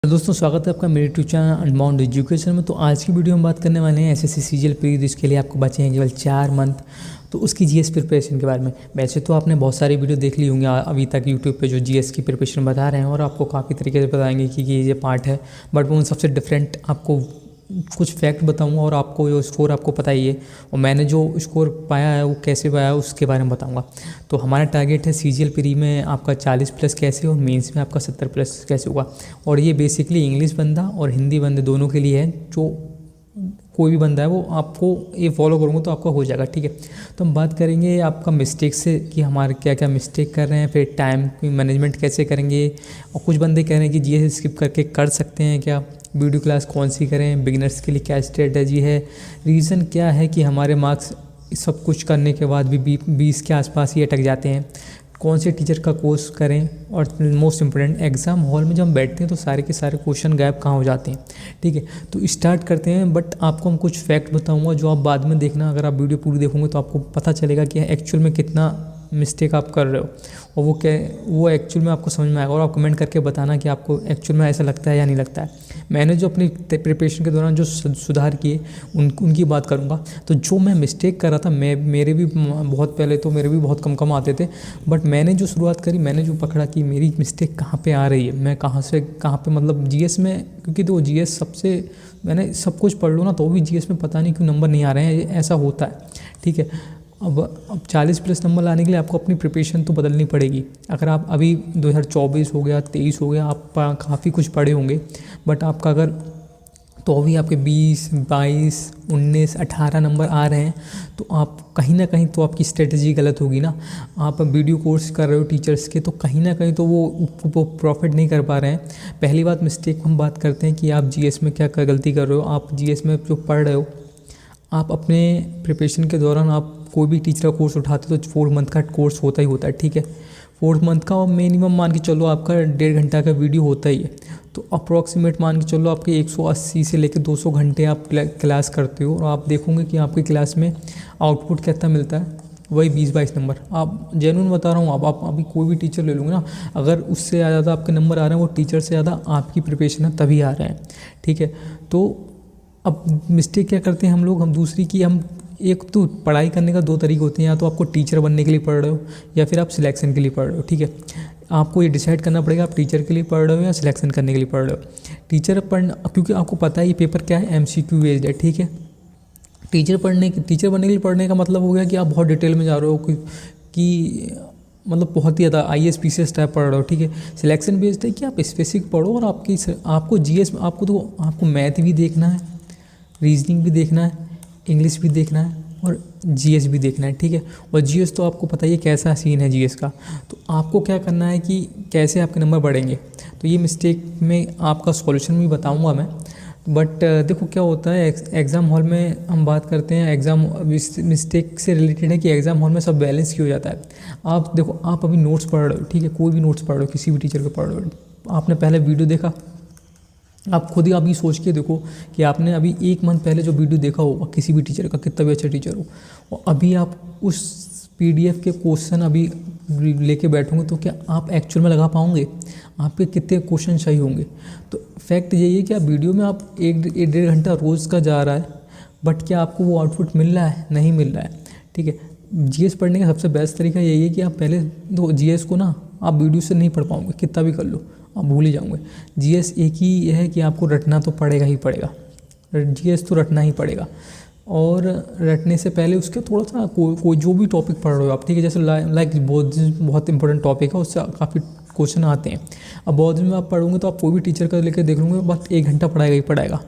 तो दोस्तों स्वागत है आपका मेरे यूट्यूब चैनल अनबाउंड एजुकेशन में। तो आज की वीडियो में बात करने वाले हैं एसएससी सीजीएल प्री। तो इसके लिए आपको बचे हैं केवल 4 मंथ। तो उसकी जीएस प्रिपरेशन के बारे में वैसे तो आपने बहुत सारी वीडियो देख ली होंगी अभी तक यूट्यूब पे जो जीएस की प्रिपरेशन बता रहे हैं और आपको काफ़ी तरीके से बताएंगे कि ये पार्ट है, बट वो उन सबसे डिफरेंट आपको कुछ फैक्ट बताऊंगा और आपको जो स्कोर आपको पता ही है और मैंने जो स्कोर पाया है वो कैसे पाया उसके बारे में बताऊंगा। तो हमारा टारगेट है सीजीएल प्री में आपका 40+ कैसे और मेंस में आपका 70+ कैसे होगा। और ये बेसिकली इंग्लिश बंदा और हिंदी बंदे दोनों के लिए है। जो कोई भी बंदा है वो आपको ये फॉलो करूँगा तो आपका हो जाएगा, ठीक है। तो हम बात करेंगे आपका मिस्टेक से कि हमारे क्या क्या मिस्टेक कर रहे हैं, फिर टाइम मैनेजमेंट कैसे करेंगे। और कुछ बंदे कह रहे हैं कि जीएस स्किप करके कर सकते हैं क्या, वीडियो क्लास कौन सी करें, बिगिनर्स के लिए क्या स्ट्रेटजी है, रीज़न क्या है कि हमारे मार्क्स सब कुछ करने के बाद भी 20 के आसपास ही अटक जाते हैं, कौन से टीचर का कोर्स करें। और मोस्ट इम्पोर्टेंट एग्ज़ाम हॉल में जब हम बैठते हैं तो सारे के सारे क्वेश्चन गायब कहाँ हो जाते हैं, ठीक है। तो स्टार्ट करते हैं, बट आपको हम कुछ फैक्ट बताऊंगा जो आप बाद में देखना। अगर आप वीडियो पूरी देखोगे तो आपको पता चलेगा कि एक्चुअल में कितना मिस्टेक आप कर रहे हो और वो एक्चुअल में आपको समझ में आएगा। और आप कमेंट करके बताना कि आपको एक्चुअल में ऐसा लगता है या नहीं लगता है। मैंने जो अपनी प्रिपरेशन के दौरान जो सुधार किए उनकी बात करूँगा। तो जो मैं मिस्टेक कर रहा था, मेरे भी बहुत पहले तो मेरे भी बहुत कम आते थे, बट मैंने जो शुरुआत करी, मैंने जो पकड़ा कि मेरी मिस्टेक कहाँ पे आ रही है, मैं कहाँ से कहाँ पे मतलब जीएस में, क्योंकि तो जीएस सबसे मैंने सब कुछ पढ़ लो ना तो भी जीएस में पता नहीं क्यों नंबर नहीं आ रहे हैं, ऐसा होता है, ठीक है। अब 40+ नंबर लाने के लिए आपको अपनी प्रिपरेशन तो बदलनी पड़ेगी। अगर आप अभी 2024 हो गया, 23 हो गया, आप काफ़ी कुछ पढ़े होंगे, बट आपका अगर तो अभी आपके 20, 22, 19, 18 नंबर आ रहे हैं तो आप कहीं ना कहीं तो आपकी स्ट्रेटजी गलत होगी ना। आप वीडियो कोर्स कर रहे हो टीचर्स के तो कहीं ना कहीं तो वो प्रॉफिट नहीं कर पा रहे हैं। पहली बात मिस्टेक हम बात करते हैं कि आप जीएस में क्या गलती कर रहे हो। आप जीएस में जो पढ़ रहे हो, आप अपने प्रिपरेशन के दौरान आप कोई भी टीचर का कोर्स उठाते हो तो 4 मंथ का कोर्स होता ही होता है, ठीक है। 4 मंथ का मिनिमम मान के चलो आपका 1.5 घंटा का वीडियो होता ही है। तो अप्रॉक्सीमेट मान के चलो आपके 180 से लेकर 200 घंटे आप क्लास करते हो और आप देखोगे कि आपकी क्लास में आउटपुट कितना मिलता है, वही 20-22 नंबर। आप जेन्युइन बता रहा हूँ, आप अभी कोई भी टीचर ले लूँगे ना, अगर उससे ज़्यादा आपके नंबर आ रहे हैं वो टीचर से ज़्यादा आपकी प्रिपरेशन है तभी आ रहे हैं, ठीक है। तो अब मिस्टेक क्या करते हैं हम लोग, हम दूसरी की हम एक तो पढ़ाई करने का 2 तरीके होते हैं, या तो आपको टीचर बनने के लिए पढ़ रहे हो या फिर आप सिलेक्शन के लिए पढ़ रहे हो, ठीक है। आपको ये डिसाइड करना पड़ेगा आप टीचर के लिए पढ़ रहे हो या सिलेक्शन करने के लिए पढ़ रहे हो। टीचर पढ़ना, क्योंकि आपको पता है ये पेपर क्या है, MCQ बेस्ड है, ठीक है। टीचर बनने के लिए पढ़ने का मतलब हो गया कि आप बहुत डिटेल में जा रहे हो कि मतलब बहुत ही ज़्यादा IAS PCS टाइप पढ़ रहे हो, ठीक है। सिलेक्शन बेस्ड है कि आप स्पेसिफिक पढ़ो और आपको जीएस में आपको मैथ भी देखना है, रीजनिंग भी देखना है, इंग्लिश भी देखना है और जीएस भी देखना है, ठीक है। और जीएस तो आपको पता ही है कैसा सीन है जीएस का। तो आपको क्या करना है कि कैसे आपके नंबर बढ़ेंगे। तो ये मिस्टेक में आपका सॉल्यूशन भी बताऊंगा मैं, बट देखो क्या होता है एग्ज़ाम हॉल में हम बात करते हैं। एग्ज़ाम मिस्टेक से रिलेटेड है कि एग्ज़ाम हॉल में सब बैलेंस क्यों हो जाता है। आप देखो, आप अभी नोट्स पढ़ रहे हो, ठीक है, कोई भी नोट्स पढ़ रहे हो, किसी भी टीचर को पढ़ रहे हो, आपने पहले वीडियो देखा, आप खुद ही अभी सोच के देखो कि आपने अभी 1 मंथ पहले जो वीडियो देखा होगा किसी भी टीचर का, कितना भी अच्छा टीचर हो, और अभी आप उस PDF के क्वेश्चन अभी लेके बैठोगे तो क्या आप एक्चुअल में लगा पाओगे, आपके कितने क्वेश्चन सही होंगे। तो फैक्ट यही है कि आप वीडियो में आप 1-1.5 घंटा रोज़ का जा रहा है, बट क्या आपको वो आउटपुट मिल रहा है, नहीं मिल रहा है, ठीक है। जीएस पढ़ने का सबसे बेस्ट तरीका यही है कि आप पहले तो जीएस को ना आप वीडियो से नहीं पढ़ पाओगे, कितना भी कर लो आप भूल ही जाओगे। जीएस एक ही है कि आपको रटना तो पड़ेगा ही पड़ेगा, जीएस तो रटना ही पड़ेगा। और रटने से पहले उसके थोड़ा सा कोई जो भी टॉपिक पढ़ रहे हो आप, ठीक है, जैसे लाइक बहुत इंपॉर्टेंट टॉपिक है, उससे काफ़ी क्वेश्चन आते हैं। अब बौद्धिज्म में आप पढ़ोगे तो आप कोई भी टीचर का लेकर देख लूँगे, बस 1 घंटा पढ़ाएगा ही पढ़ाएगा।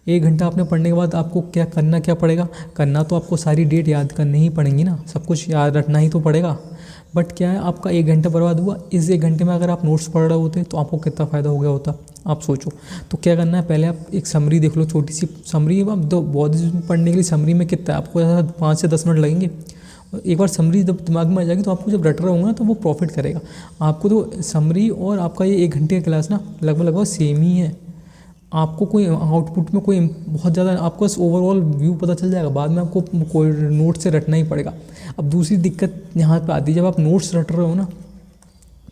1 घंटा आपने पढ़ने के बाद आपको क्या पड़ेगा, करना तो आपको सारी डेट याद करनी ही पड़ेंगी ना, सब कुछ याद रखना ही तो पड़ेगा। बट क्या है, आपका 1 घंटा बर्बाद हुआ। इस 1 घंटे में अगर आप नोट्स पढ़ रहे होते तो आपको कितना फ़ायदा हो गया होता, आप सोचो। तो क्या करना है, पहले आप एक समरी देख लो, छोटी सी समरी। अब बौद्धिज्म पढ़ने के लिए समरी में कितना है, आपको 5 से 10 मिनट लगेंगे। एक बार समरी जब दिमाग में आ जाएगी तो आपको जब रट रहा होगा ना तो वो प्रॉफिट करेगा आपको। तो समरी और आपका ये 1 घंटे का क्लास ना लगभग सेम ही है। आपको कोई आउटपुट में कोई बहुत ज़्यादा आपको बस ओवरऑल व्यू पता चल जाएगा, बाद में आपको कोई नोट से रटना ही पड़ेगा। अब दूसरी दिक्कत यहाँ पे आती है, जब आप नोट्स रट रहे हो ना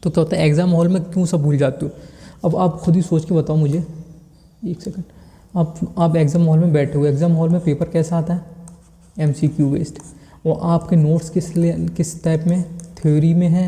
तो क्या होता है, एग्ज़ाम हॉल में क्यों सब भूल जाते हो। अब आप खुद ही सोच के बताओ मुझे, एक सेकंड। आप एग्ज़ाम हॉल में बैठे हो, एग्ज़ाम हॉल में पेपर कैसा आता है? MCQ based. और आपके नोट्स किस टाइप में, थ्योरी में है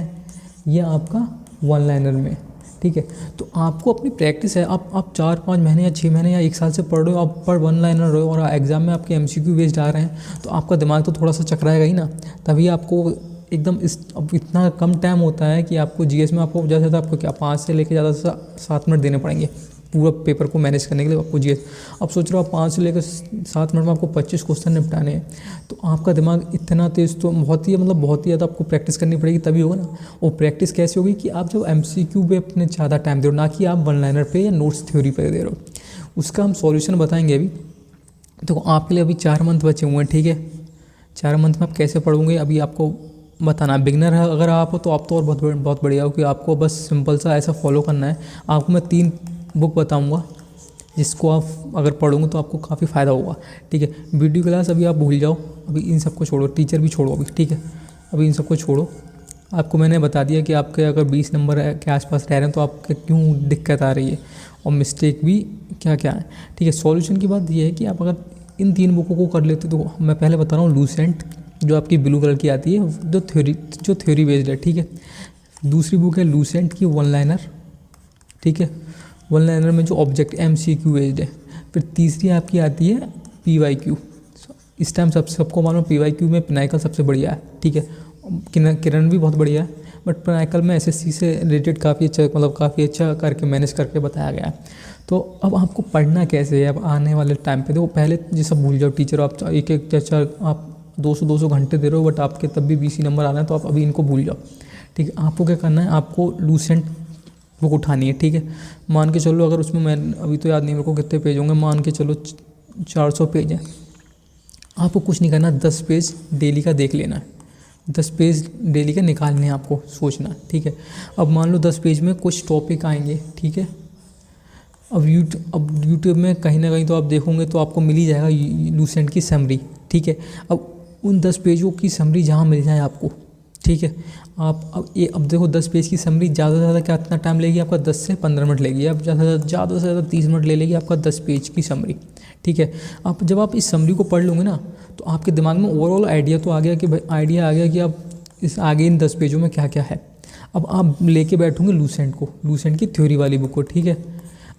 या आपका वन लाइनर में? ठीक है, तो आपको अपनी प्रैक्टिस है। आप 4-5 महीने या 6 महीने या 1 साल से पढ़ रहे हो, आप पर वन लाइनर रहे हो और एग्ज़ाम में आपके MCQ बेस्ड आ रहे हैं, तो आपका दिमाग तो थोड़ा सा चकराएगा ही ना। तभी आपको एकदम अब इतना कम टाइम होता है कि आपको GS में आपको ज़्यादा से ज़्यादा आपको क्या 5 से लेकर ज़्यादा से 7 मिनट देने पड़ेंगे पूरा पेपर को मैनेज करने के लिए आपको GS। अब सोच रहे हो आप 5 से लेकर 7 मिनट में आपको 25 क्वेश्चन निपटाने हैं, तो आपका दिमाग इतना तेज़ तो बहुत ही बहुत ही ज़्यादा आपको प्रैक्टिस करनी पड़ेगी, तभी होगा ना। और प्रैक्टिस कैसे होगी कि आप जब MCQ पे अपने ज़्यादा टाइम दे रहे हो, ना कि आप वन लाइनर पे या नोट्स थ्योरी पे दे रहे हो। उसका हम सॉल्यूशन बताएंगे अभी। तो आपके लिए अभी 4 मंथ बचे हुए हैं, ठीक है। 4 मंथ में आप कैसे पढ़ोगे अभी आपको बताना। बिगनर है अगर आप हो तो आप तो और बहुत बढ़िया हो कि आपको बस सिंपल सा ऐसा फॉलो करना है। आपको मैं 3 बुक बताऊंगा जिसको आप अगर पढ़ोगे तो आपको काफ़ी फ़ायदा होगा, ठीक है। वीडियो क्लास अभी आप भूल जाओ, अभी इन सबको छोड़ो, टीचर भी छोड़ो अभी, ठीक है। अभी इन सबको छोड़ो। आपको मैंने बता दिया कि आपके अगर 20 नंबर के आसपास रह रहे हैं तो आपके क्यों दिक्कत आ रही है और मिस्टेक भी क्या क्या है, ठीक है। सॉल्यूशन की बात ये है कि आप अगर इन 3 बुकों को कर लेते तो मैं पहले बता रहा हूँ लूसेंट, जो आपकी ब्लू कलर की आती है, जो थ्योरी बेस्ड है, ठीक है। दूसरी बुक है लूसेंट की वन लाइनर, ठीक है। वन लाइनर में जो ऑब्जेक्ट MCQ बेस्ड है। फिर तीसरी आपकी आती है PYQ। इस टाइम सबको मालूम PYQ में पिनाइकल सबसे बढ़िया है, ठीक है। किरण भी बहुत बढ़िया है, बट पिनाइकल में SSC से रिलेटेड काफ़ी अच्छा करके मैनेज करके बताया गया है। तो अब आपको पढ़ना कैसे है अब आने वाले टाइम पे? देखो पहले ये सब भूल जाओ, टीचर आप एक आप 200 घंटे दे रहे हो, बट आपके तब भी 20 नंबर आ रहे हैं, तो आप अभी इनको भूल जाओ, ठीक है। आपको क्या करना है, आपको लूसेंट बुक उठानी है, ठीक है। मान के चलो अगर उसमें मैं अभी तो याद नहीं मेरे को कितने पेज होंगे, मान के चलो 400 पेज है। आपको कुछ नहीं करना, 10 पेज डेली का देख लेना है, 10 पेज डेली का निकालने हैं आपको, सोचना, ठीक है। अब मान लो 10 पेज में कुछ टॉपिक आएंगे, ठीक है। अब यूट्यूब में कहीं ना कहीं तो आप देखोगे तो आपको मिल ही जाएगा लूसेंट की समरी, ठीक है। अब उन 10 पेजों की समरी जहाँ मिल जाए आपको, ठीक है। अब देखो 10 पेज की समरी ज़्यादा से ज़्यादा कितना टाइम लेगी आपका? 10 से 15 मिनट लेगी। अब ज़्यादा से ज़्यादा 30 मिनट ले लेगी आपका 10 पेज की समरी, ठीक है। जब आप इस समरी को पढ़ लोगे ना, तो आपके दिमाग में ओवरऑल आइडिया तो आ गया कि आइडिया आ गया कि अब इस आगे इन 10 पेजों में क्या क्या है। अब आप लेके बैठोगे लूसेंट की थ्योरी वाली बुक को, ठीक है।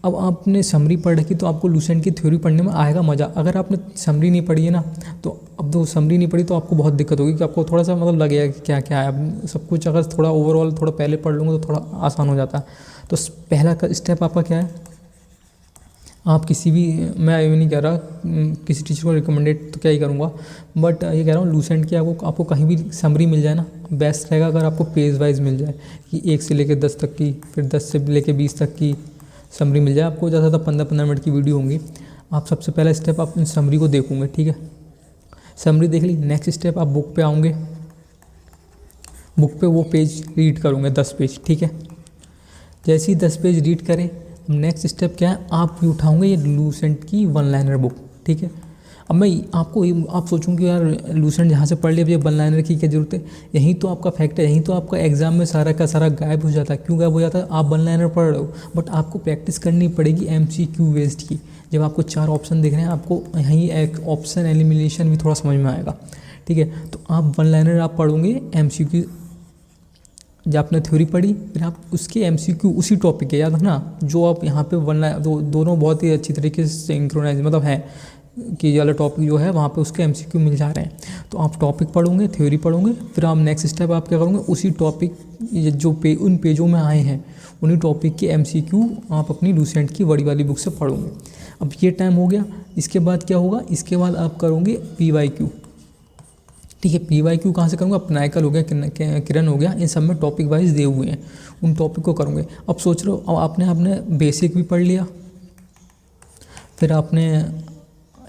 अब आपने समरी पढ़ रखी तो आपको लूसेंट की थ्योरी पढ़ने में आएगा मज़ा। अगर आपने समरी नहीं पढ़ी है ना, तो अब तो समरी नहीं पढ़ी तो आपको बहुत दिक्कत होगी कि आपको थोड़ा सा लगेगा कि क्या क्या है। अब सब कुछ अगर थोड़ा ओवरऑल थोड़ा पहले पढ़ लूँगा तो थोड़ा आसान हो जाता है। तो पहला स्टेप आपका क्या है, आप किसी भी, मैं ये नहीं कह रहा किसी टीचर को रिकमेंडेड तो क्या ही करूँगा, बट ये कह रहा हूँ लूसेंट की आपको कहीं भी समरी मिल जाए ना, बेस्ट रहेगा अगर आपको पेज वाइज मिल जाए कि 1 से लेकर 10 तक की, फिर 10 से लेकर 20 तक की समरी मिल जाए आपको। ज़्यादा से ज़्यादा 15-15 मिनट की वीडियो होंगी। आप सबसे पहला स्टेप आप इन समरी को देखोगे, ठीक है। समरी देख ली, नेक्स्ट स्टेप आप बुक पे आओगे, बुक पे वो पेज रीड करोगे 10 पेज, ठीक है। जैसे ही 10 पेज रीड करें, नेक्स्ट स्टेप क्या है, आप भी उठाओगे ये लूसेंट की वन लाइनर बुक, ठीक है। अब मैं आप सोचूंगे यार लूसेंट जहाँ से पढ़ लिया, अब ये वन लाइनर की क्या जरूरत है? यहीं तो आपका फैक्ट है, यहीं तो आपका एग्जाम में सारा का सारा गायब हो जाता है। क्यों गायब हो जाता है? आप वन लाइनर पढ़ रहे हो, बट आपको प्रैक्टिस करनी पड़ेगी MCQ बेस्ड की। जब आपको 4 ऑप्शन दिख रहे हैं, आपको यहीं एक ऑप्शन एलिमिनेशन भी थोड़ा समझ में आएगा, ठीक है। तो आप वन लाइनर आप पढ़ोगे MCQ, जब आपने थ्योरी पढ़ी फिर आप उसके MCQ उसी टॉपिक के, याद रखना जो आप यहाँ पे वन लाइन दोनों बहुत ही अच्छी तरीके से सिंक्रोनाइज है कि ये वाला टॉपिक जो है वहाँ पे उसके MCQ मिल जा रहे हैं। तो आप टॉपिक पढ़ोगे, थ्योरी पढ़ोगे, फिर आप नेक्स्ट स्टेप आप क्या करोगे, उसी टॉपिक जो उन पेजों में आए हैं उन्हीं टॉपिक के MCQ आप अपनी लूसेंट की बड़ी वाली बुक से पढ़ोगे। अब ये टाइम हो गया, इसके बाद क्या होगा, इसके बाद आप करोगे PYQ, ठीक है। PYQ कहाँ से करूँगा, पिनाइकल हो गया, किरण हो गया, इन सब में टॉपिक वाइज दिए हुए हैं, उन टॉपिक को करूँगे। अब सोच लो, अब आपने बेसिक भी पढ़ लिया, फिर आपने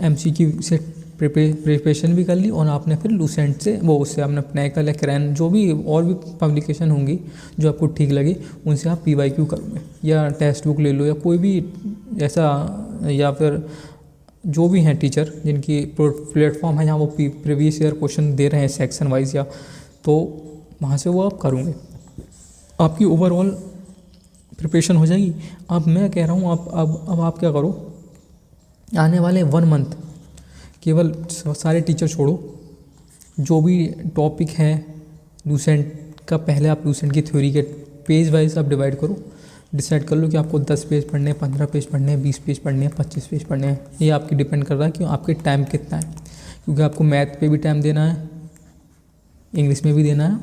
MCQ से प्रिपरेशन भी कर ली, और आपने फिर लूसेंट से उससे आपने पिनाइकल या किरण जो भी और भी पब्लिकेशन होंगी जो आपको ठीक लगे उनसे आप PYQ करोगे, या टेक्स्ट बुक ले लो, या कोई भी ऐसा, या फिर जो भी हैं टीचर जिनकी प्लेटफॉर्म है जहाँ वो प्रीवियस ईयर क्वेश्चन दे रहे हैं सेक्शन वाइज, या तो वहाँ से वो आप करोगे। आपकी ओवरऑल प्रिपरेशन हो जाएगी। अब मैं कह रहा हूँ अब आप क्या करो, आने वाले 1 मंथ केवल सारे टीचर छोड़ो, जो भी टॉपिक है लूसेंट का, पहले आप लूसेंट की थ्योरी के पेज वाइज आप डिवाइड करो, डिसाइड कर लो कि आपको 10 पेज पढ़ने हैं, 15 पेज पढ़ने हैं, 20 पेज पढ़ने हैं, 25 पेज पढ़ने हैं। ये आपकी डिपेंड कर रहा है कि आपके टाइम कितना है, क्योंकि आपको मैथ पे भी टाइम देना है, इंग्लिश में भी देना है,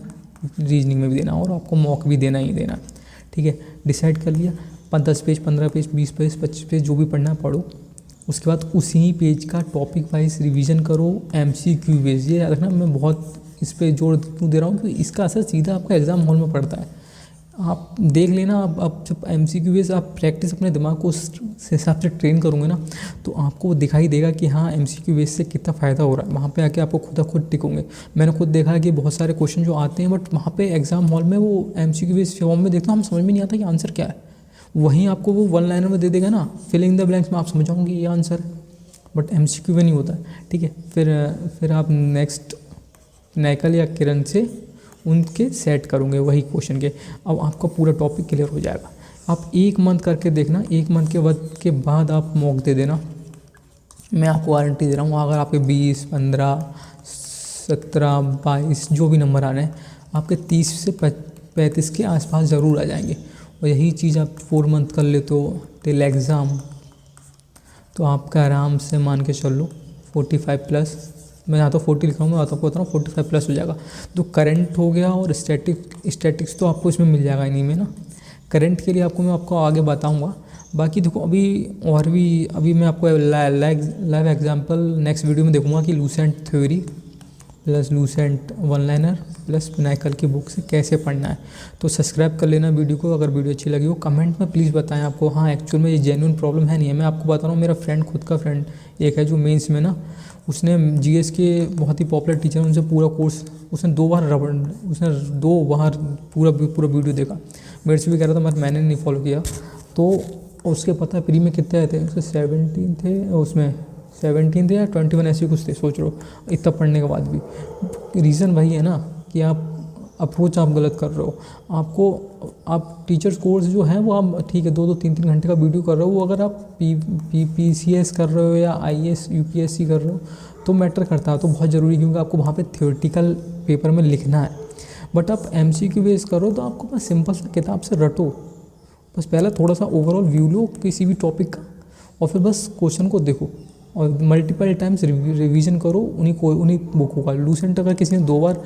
रीजनिंग में भी देना है, और आपको मॉक भी देना ही देना है। ठीक है, डिसाइड कर लिया, 10 पेज, 15 पेज, 20 पेज, 25 पेज, जो भी पढ़ना है पढ़ो। उसके बाद उसी पेज का टॉपिक वाइज रिवीजन करो, MCQ बेस। ये याद रखना, मैं बहुत इस पे जोर क्यों दे रहा हूँ, क्योंकि इसका असर सीधा आपका एग्जाम हॉल में पड़ता है। आप देख लेना, आप जब MCQ बेस आप प्रैक्टिस अपने दिमाग को उस हिसाब से ट्रेन करोगे ना, तो आपको दिखाई देगा कि हाँ MCQ बेस से कितना फ़ायदा हो रहा है। वहाँ पे आके आपको खुद टिकोगे। मैंने खुद देखा है कि बहुत सारे क्वेश्चन जो आते हैं, बट वहाँ पे एग्जाम हॉल में वो MCQ बेस फॉर्म में देखता हूँ, हम समझ में नहीं आता कि आंसर क्या है। वहीं आपको वो 1 लाइनर में दे देगा ना, फिलिंग द ब्लैंक्स में आप समझ जाओगे ये आंसर, बट MCQ में नहीं होता है। ठीक है, फिर आप नेक्स्ट नाइकल या किरण से उनके सेट करोगे वही क्वेश्चन के। अब आपका पूरा टॉपिक क्लियर हो जाएगा। आप 1 मंथ करके देखना, 1 मंथ के बाद आप मॉक दे देना। मैं आपको वारंटी दे रहा हूँ, अगर आपके 20, 15, 17, 22 जो भी नंबर आ रहे हैं, आपके 30 से 35 के आसपास ज़रूर आ जाएंगे। और यही चीज़ आप 4 मंथ कर ले तो टिल एग्ज़ाम, तो आपका आराम से मान के चल लो 45+। मैं यहाँ तो 40 लिखा हूँ, मैं आपको बता रहा हूँ 45+ हो जाएगा। तो करंट हो गया, और स्टैटिक्स तो आपको इसमें मिल जाएगा इन्हीं में ना। करंट के लिए मैं आपको आगे बताऊँगा। बाकी देखो, अभी मैं आपको लाइव एग्जांपल नेक्स्ट वीडियो में देखूँगा कि Lucent theory plus Lucent 1 liner plus Pinnacle की बुक से कैसे पढ़ना है। तो सब्सक्राइब कर लेना वीडियो को, अगर वीडियो अच्छी लगी हो। कमेंट में प्लीज़ बताएं आपको, हाँ एक्चुअल में ये जेन्युइन प्रॉब्लम है नहीं है। मैं आपको बता रहा हूँ, मेरा खुद का फ्रेंड एक है जो मेंस में ना, उसने GS के बहुत ही पॉपुलर टीचर हैं, उनसे पूरा कोर्स उसने 2 बार पूरा वीडियो देखा। मेरे से भी कह रहा था, मैंने नहीं फॉलो किया। तो उसके पता है प्री में कितने आए थे उसके, 17 थे, उसमें 17 थे या 21 ऐसे कुछ थे। सोच लो इतना पढ़ने के बाद भी। रीज़न वही है ना कि आप अप्रोच आप गलत कर रहे हो। आप टीचर्स कोर्स जो है वो आप ठीक है 2-2 3-3 घंटे का वीडियो कर रहे हो। वो अगर आप PCS कर रहे हो या IAS UPSC कर रहे हो तो मैटर करता है, तो बहुत ज़रूरी, क्योंकि आपको वहाँ पे थ्योरेटिकल पेपर में लिखना है। बट आप MCQ बेस करो तो आपको बस सिंपल सा किताब से रटो, बस पहले थोड़ा सा ओवरऑल व्यू लो किसी भी टॉपिक का, और फिर बस क्वेश्चन को देखो और मल्टीपल टाइम्स रिवीजन करो उन्हीं बुकों का। लूसेंट अगर किसी ने 2 बार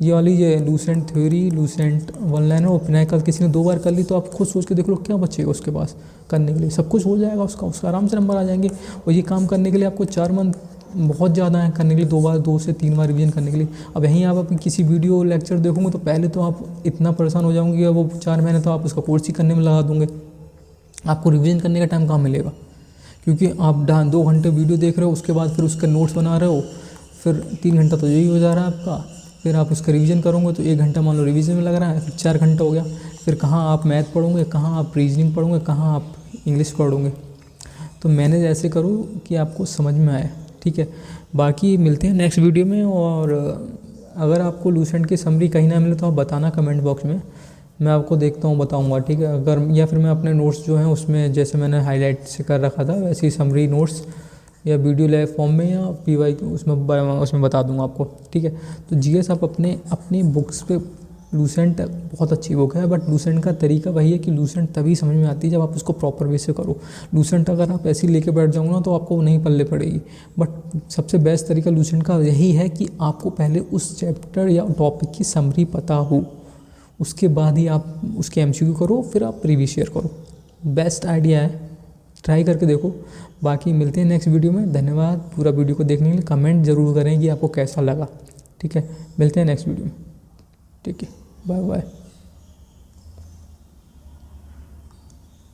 ये लूसेंट थ्योरी, लूसेंट 1 लाइनर और पिनाकल किसी ने 2 बार कर ली, तो आप खुद सोच के देख लो क्या बचेगा उसके पास करने के लिए। सब कुछ हो जाएगा उसका आराम से नंबर आ जाएंगे। और ये काम करने के लिए आपको 4 मंथ बहुत ज़्यादा है करने के लिए, 2 से 3 बार रिवीजन करने के लिए। अब यहीं आप किसी वीडियो लेक्चर देखोगे तो पहले तो आप इतना परेशान हो जाओगे कि वो 4 महीने तो आप उसका कोर्स ही करने में लगा दोगे, आपको रिवीजन करने का टाइम कहाँ मिलेगा। क्योंकि आप 2 घंटे वीडियो देख रहे हो, उसके बाद फिर उसके नोट्स बना रहे हो, फिर 3 घंटा तो यही हो जा रहा है आपका। फिर आप उसका रिवीजन करोगे तो 1 घंटा मान लो रिवीजन में लग रहा है, फिर 4 घंटा हो गया। फिर कहाँ आप मैथ पढ़ोगे, कहाँ आप रीजनिंग पढ़ोगे, कहाँ आप इंग्लिश पढ़ोगे। तो मैनेज ऐसे करो कि आपको समझ में आए। ठीक है, बाकी मिलते हैं नेक्स्ट वीडियो में। और अगर आपको लूसेंट की समरी कहीं ना मिले तो आप बताना कमेंट बॉक्स में, मैं आपको देखता हूँ बताऊँगा। ठीक है, अगर या फिर मैं अपने नोट्स जो हैं उसमें जैसे मैंने हाईलाइट से कर रखा था वैसे ही समरी नोट्स या वीडियो लाइव फॉर्म में या PY उसमें बता दूंगा आपको। ठीक है, तो GS आप अपनी बुक्स पे, लूसेंट बहुत अच्छी बुक है, बट लूसेंट का तरीका वही है कि लूसेंट तभी समझ में आती है जब आप उसको प्रॉपर वे से करो। लूसेंट अगर आप ऐसे ही लेके बैठ जाओगे ना तो आपको नहीं पल्ले पड़ेगी। बट सबसे बेस्ट तरीका लूसेंट का यही है कि आपको पहले उस चैप्टर या टॉपिक की समरी पता हो, उसके बाद ही आप उसके MCQ करो, फिर आप प्रीवियस शेयर करो। बेस्ट आइडिया है, ट्राई करके देखो। बाकी मिलते हैं नेक्स्ट वीडियो में। धन्यवाद पूरा वीडियो को देखने के लिए। कमेंट ज़रूर करें कि आपको कैसा लगा। ठीक है, मिलते हैं नेक्स्ट वीडियो में। ठीक है, बाय बाय।